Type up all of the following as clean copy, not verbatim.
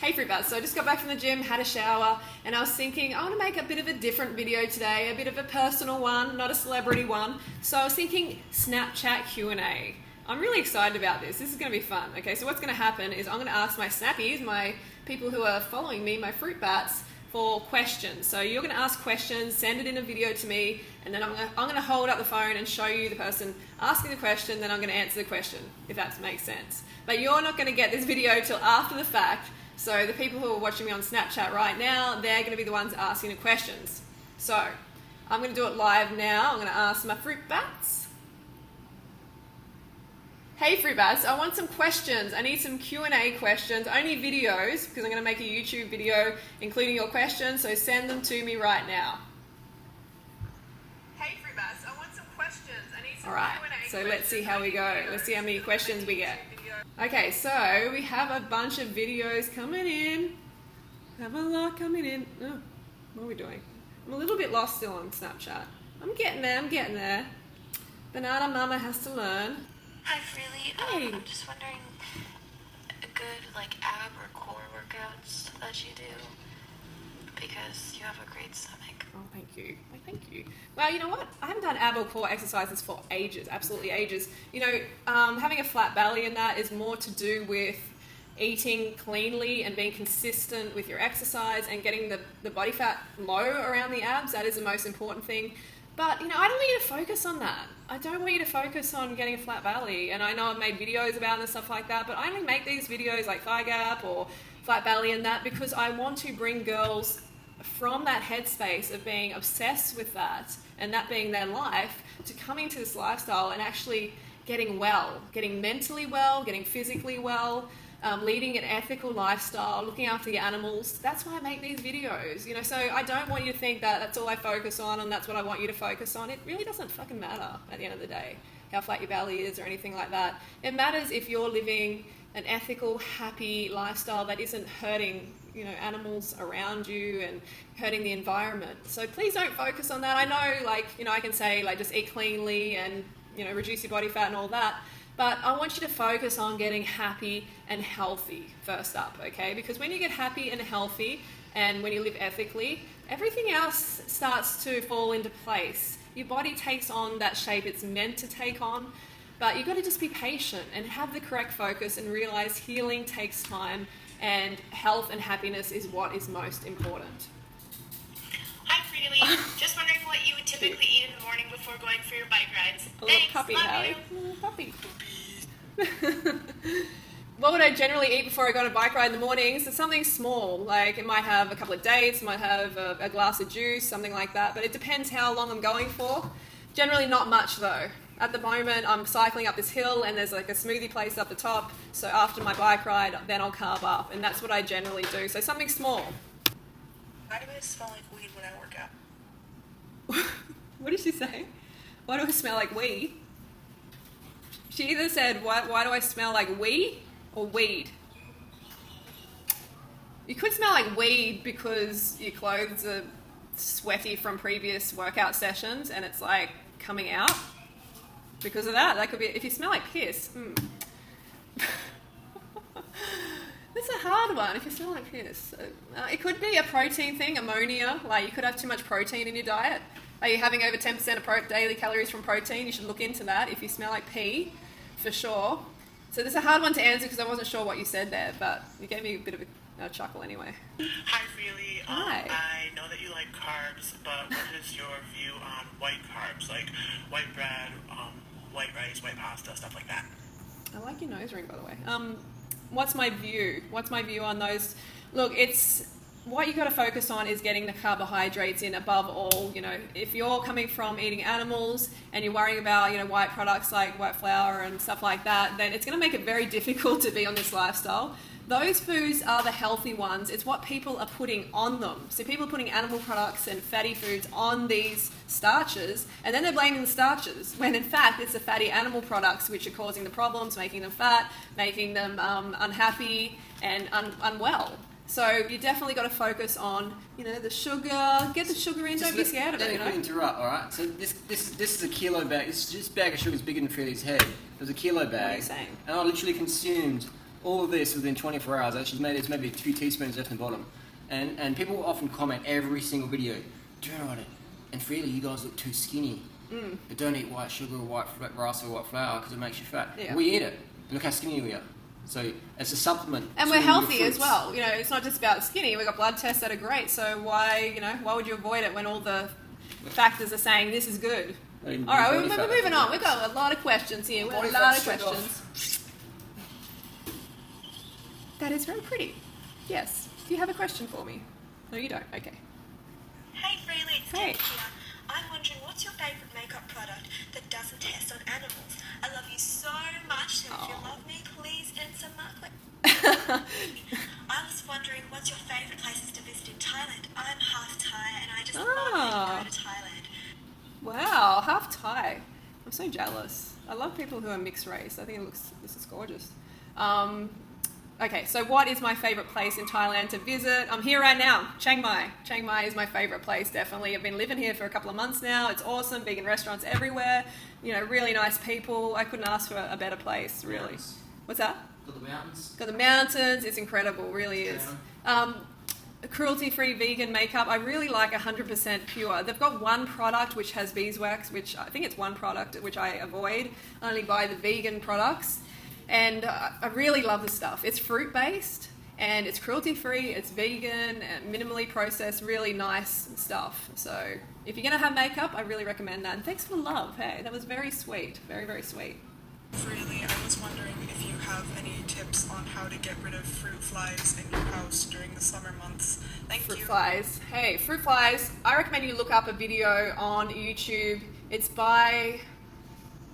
Hey Fruit Bats, so I just got back from the gym, had a shower, and I was thinking I want to make a bit of a different video today, a bit of a personal one, not a celebrity one. So I was thinking Snapchat Q&A. I'm really excited about this. This is going to be fun. Okay, so what's going to happen is I'm going to ask my snappies, my people who are following me, my Fruit Bats, for questions. So you're going to ask questions, send it in a video to me, and then I'm going to hold up the phone and show you the person asking the question, then I'm going to answer the question, if that makes sense. But you're not going to get this video till after the fact. So the people who are watching me on Snapchat right now, they're going to be the ones asking the questions. So I'm going to do it live now. I'm going to ask my Fruit Bats. Hey Fruit Bats, I want some questions. I need some Q&A questions, only videos, because I'm going to make a YouTube video including your questions, so send them to me right now. Hey Fruit Bats, I want some questions. I need some Q&A questions. So let's see how we go. Let's see how many questions we get. Okay, so we have a bunch of videos coming in. Have a lot coming in. Oh, what are we doing? I'm a little bit lost still on Snapchat. I'm getting there. Banana Mama has to learn. Hi, Freely. Hey. I'm just wondering, good ab or core workouts that you do, because you have a great stomach. Oh, thank you. Thank you. Well, you know what? I haven't done ab or core exercises for ages, absolutely ages. You know, having a flat belly and that is more to do with eating cleanly and being consistent with your exercise and getting the body fat low around the abs. That is the most important thing. But, you know, I don't want you to focus on that. I don't want you to focus on getting a flat belly. And I know I've made videos about it and stuff like that, but I only make these videos like thigh gap or flat belly and that because I want to bring girls from that headspace of being obsessed with that and that being their life to coming to this lifestyle and actually getting well, getting mentally well, getting physically well, leading an ethical lifestyle, looking after the animals. That's why I make these videos, you know, so I don't want you to think that that's all I focus on and that's what I want you to focus on. It really doesn't fucking matter at the end of the day, how flat your belly is or anything like that. It matters if you're living an ethical, happy lifestyle that isn't hurting, you know, animals around you and hurting the environment. So please don't focus on that. I know, I can say, just eat cleanly and, reduce your body fat and all that. But I want you to focus on getting happy and healthy first up, okay? Because when you get happy and healthy and when you live ethically, everything else starts to fall into place. Your body takes on that shape it's meant to take on. But you've got to just be patient and have the correct focus and realize healing takes time and health and happiness is what is most important. Hi, Freely. Just wondering what you would typically eat in the morning before going for your bike rides. A little Thanks. puppy, Love Hallie. you. A little puppy. What would I generally eat before I go on a bike ride in the mornings? It's something small, like it might have a couple of dates, might have a glass of juice, something like that, but it depends how long I'm going for. Generally not much though. At the moment, I'm cycling up this hill and there's like a smoothie place up the top. So after my bike ride, then I'll carb up. And that's what I generally do. So something small. Why do I smell like weed when I work out? What did she say? Why do I smell like weed? She either said, why do I smell like weed or weed? You could smell like weed because your clothes are sweaty from previous workout sessions and it's like coming out. Because of that, that could be, if you smell like piss, That's a hard one, if you smell like piss. It could be a protein thing, ammonia, like you could have too much protein in your diet. Are you having over 10% of daily calories from protein? You should look into that if you smell like pee, for sure. So this is a hard one to answer because I wasn't sure what you said there, but you gave me a bit of a chuckle anyway. Hi, Freely. Hi. I know that you like carbs, but what is your view on white carbs, like white bread, white rice, white pasta, stuff like that? I like your nose ring, by the way. What's my view? What's my view on those? Look, it's what you got to focus on is getting the carbohydrates in above all. You know, if you're coming from eating animals and you're worrying about, white products like white flour and stuff like that, then it's going to make it very difficult to be on this lifestyle. Those foods are the healthy ones. It's what people are putting on them. So people are putting animal products and fatty foods on these starches, and then they're blaming the starches, when in fact it's the fatty animal products which are causing the problems, making them fat, making them unhappy and unwell. So you definitely got to focus on, the sugar. Get the sugar in. Don't be scared of it. Let me interrupt. All right. So this is a kilo bag. This bag of sugar is bigger than Freely's head. It was a kilo bag. What are you saying? And I literally consumed all of this within 24 hours. She's made there's maybe a few teaspoons left in the bottom. And people often comment every single video, "Donut it. And Freely, you guys look too skinny. But don't eat white sugar or white rice or white flour because it makes you fat." Yeah. We eat it. And look how skinny we are. So it's a supplement. And to we're your healthy as fruits. well. You know, it's not just about skinny. We've got blood tests that are great. So why would you avoid it when all the factors are saying this is good? I mean, All right, body we're fat, moving on. yes. We've got a lot of questions here. We've got Body a lot fat of straight questions. That is very pretty. Yes. Do you have a question for me? No, you don't. Okay. Hey Freely, it's Hey. Kate here. I'm wondering what's your favourite makeup product that doesn't test on animals? I love you so much, so if you love me, please answer my question. I was wondering what's your favourite places to visit in Thailand? I'm half Thai and I just love to go to Thailand. Wow, half Thai. I'm so jealous. I love people who are mixed race. I think this is gorgeous. Okay, so what is my favourite place in Thailand to visit? I'm here right now, Chiang Mai. Chiang Mai is my favourite place, definitely. I've been living here for a couple of months now. It's awesome, vegan restaurants everywhere. You know, really nice people. I couldn't ask for a better place, really. Mountains. What's that? Got the mountains. Got the mountains. It's incredible, really is. Cruelty-free vegan makeup. I really like 100% pure. They've got one product which has beeswax, which I think it's one product which I avoid. I only buy the vegan products. And I really love the stuff. It's fruit-based and it's cruelty-free, it's vegan, and minimally processed, really nice stuff. So if you're going to have makeup, I really recommend that. And thanks for the love. Hey, that was very sweet. Very, very sweet. Freely, I was wondering if you have any tips on how to get rid of fruit flies in your house during the summer months. Thank Fruit you. flies. Hey, fruit flies. I recommend you look up a video on YouTube. It's by...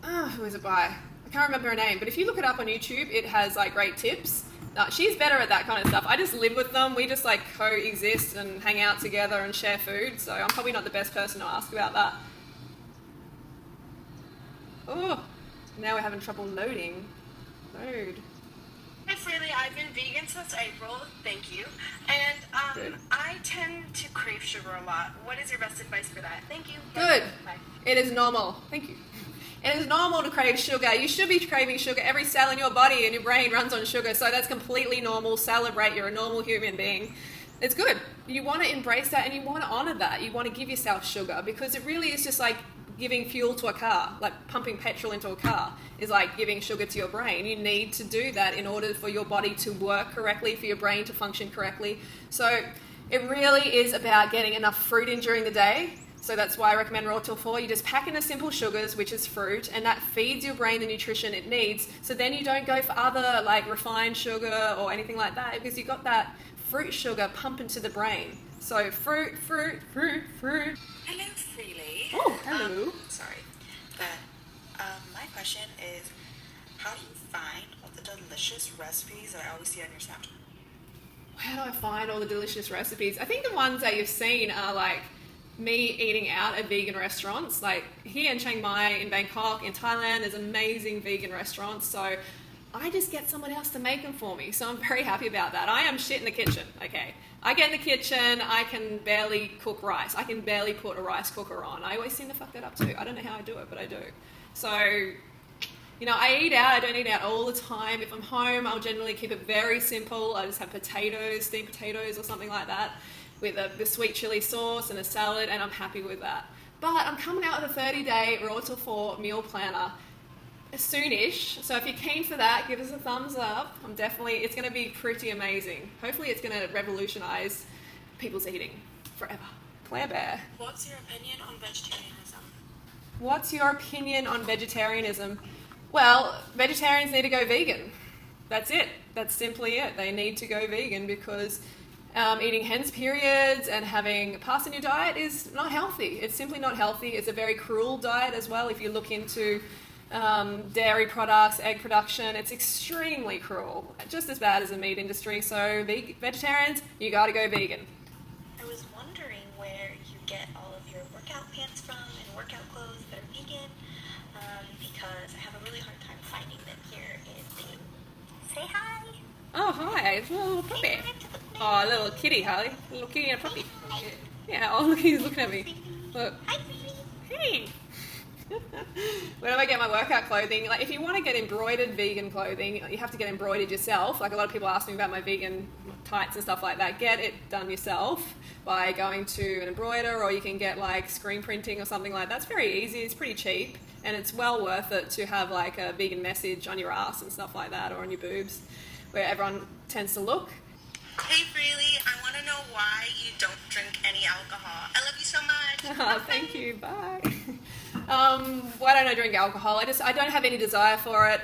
who is it by? I can't remember her name, but if you look it up on YouTube, it has like great tips. She's better at that kind of stuff. I just live with them. We just like coexist and hang out together and share food. So I'm probably not the best person to ask about that. Oh, now we're having trouble loading. Load. Hi Freely, I've been vegan since April, thank you. And Good. I tend to crave sugar a lot. What is your best advice for that? Thank you. Good. Bye. It is normal. Thank you. It is normal to crave sugar. You should be craving sugar. Every cell in your body and your brain runs on sugar, so that's completely normal. Celebrate. You're a normal human being. It's good. You want to embrace that and you want to honor that. You want to give yourself sugar because it really is just like giving fuel to a car, like pumping petrol into a car is like giving sugar to your brain. You need to do that in order for your body to work correctly, for your brain to function correctly. So it really is about getting enough fruit in during the day. So that's why I recommend Raw Till 4. You just pack in the simple sugars, which is fruit, and that feeds your brain the nutrition it needs. So then you don't go for other like refined sugar or anything like that because you got that fruit sugar pumping to the brain. So fruit. Hello, Freely. Oh, hello. Sorry. But my question is, how do you find all the delicious recipes that I always see on your Snapchat? How do I find all the delicious recipes? I think the ones that you've seen are like me eating out at vegan restaurants. Like here in Chiang Mai, in Bangkok, in Thailand, there's amazing vegan restaurants. So I just get someone else to make them for me. So I'm very happy about that. I am shit in the kitchen, okay? I get in the kitchen, I can barely cook rice. I can barely put a rice cooker on. I always seem to fuck that up too. I don't know how I do it, but I do. So, you know, I eat out. I don't eat out all the time. If I'm home, I'll generally keep it very simple. I just have potatoes, steamed potatoes or something like that with the sweet chili sauce and a salad, and I'm happy with that. But I'm coming out with a 30-day Raw Till 4 meal planner soonish. So if you're keen for that, give us a thumbs up. It's going to be pretty amazing. Hopefully it's going to revolutionize people's eating forever. Claire Bear. What's your opinion on vegetarianism? What's your opinion on vegetarianism? Well, vegetarians need to go vegan. That's it. That's simply it. They need to go vegan because eating hen's periods and having pasta in your diet is not healthy. It's simply not healthy. It's a very cruel diet as well. If you look into dairy products, egg production, it's extremely cruel. Just as bad as the meat industry. So vegetarians, you gotta go vegan. I was wondering where you get all of your workout pants from and workout clothes that are vegan, because I have a really hard time finding them here in the... Say hi! Oh, hi. It's a little puppy. Say hi to the Oh, a little kitty, Harley. A little kitty and a puppy. Yeah, oh, look, he's looking at me. Look. Hi, Phoebe! Hey! Whenever I get my workout clothing, like if you want to get embroidered vegan clothing, you have to get embroidered yourself. Like a lot of people ask me about my vegan tights and stuff like that. Get it done yourself by going to an embroider, or you can get like screen printing or something like that. It's very easy, it's pretty cheap, and it's well worth it to have like a vegan message on your ass and stuff like that, or on your boobs, where everyone tends to look. Hey, Freely, I want to know why you don't drink any alcohol. I love you so much. Thank you. Bye. Why don't I drink alcohol? I don't have any desire for it.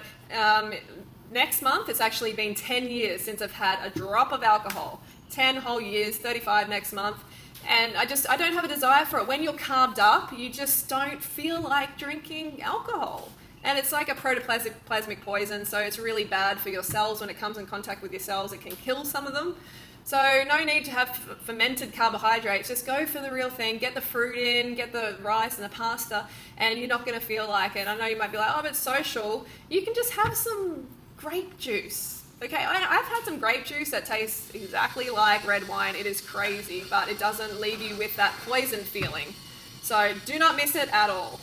Next month, it's actually been 10 years since I've had a drop of alcohol. 10 whole years, 35 next month. And I don't have a desire for it. When you're carved up, you just don't feel like drinking alcohol. And it's like a protoplasmic poison, so it's really bad for your cells. When it comes in contact with your cells, it can kill some of them. So no need to have fermented carbohydrates. Just go for the real thing. Get the fruit in, get the rice and the pasta, and you're not going to feel like it. I know you might be like, oh, but it's social. You can just have some grape juice. Okay, I've had some grape juice that tastes exactly like red wine. It is crazy, but it doesn't leave you with that poison feeling. So do not miss it at all.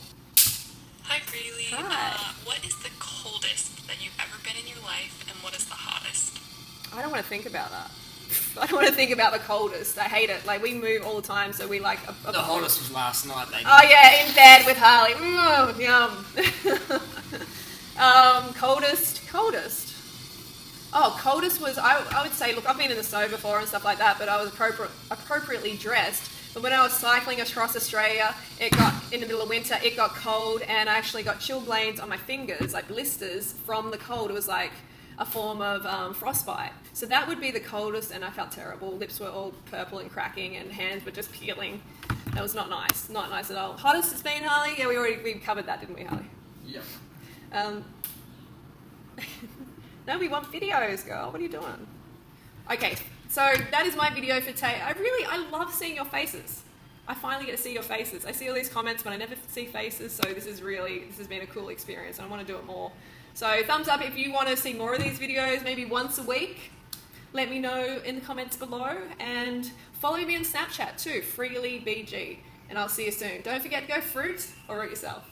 Hi, Freely. Hi. What is the coldest that you've ever been in your life, and what is the hottest? I don't want to think about that. I don't want to think about the coldest. I hate it. Like, we move all the time, so we like... The hottest was last night, baby. Oh, yeah, in bed with Harley. Yum. Coldest. Oh, coldest was... I would say, look, I've been in the snow before and stuff like that, but I was appropriately dressed. But when I was cycling across Australia, in the middle of winter, it got cold, and I actually got chill blades on my fingers, like blisters, from the cold. It was like a form of frostbite. So that would be the coldest, and I felt terrible. Lips were all purple and cracking, and hands were just peeling. That was not nice. Not nice at all. Hottest has been, Harley? Yeah, we covered that, didn't we, Harley? Yeah. No, we want videos, girl. What are you doing? Okay, so that is my video for today. I love seeing your faces. I finally get to see your faces. I see all these comments, but I never see faces, so this has been a cool experience. I want to do it more. So thumbs up if you want to see more of these videos, maybe once a week. Let me know in the comments below, and follow me on Snapchat too, FreelyBG, and I'll see you soon. Don't forget to go fruit or eat yourself.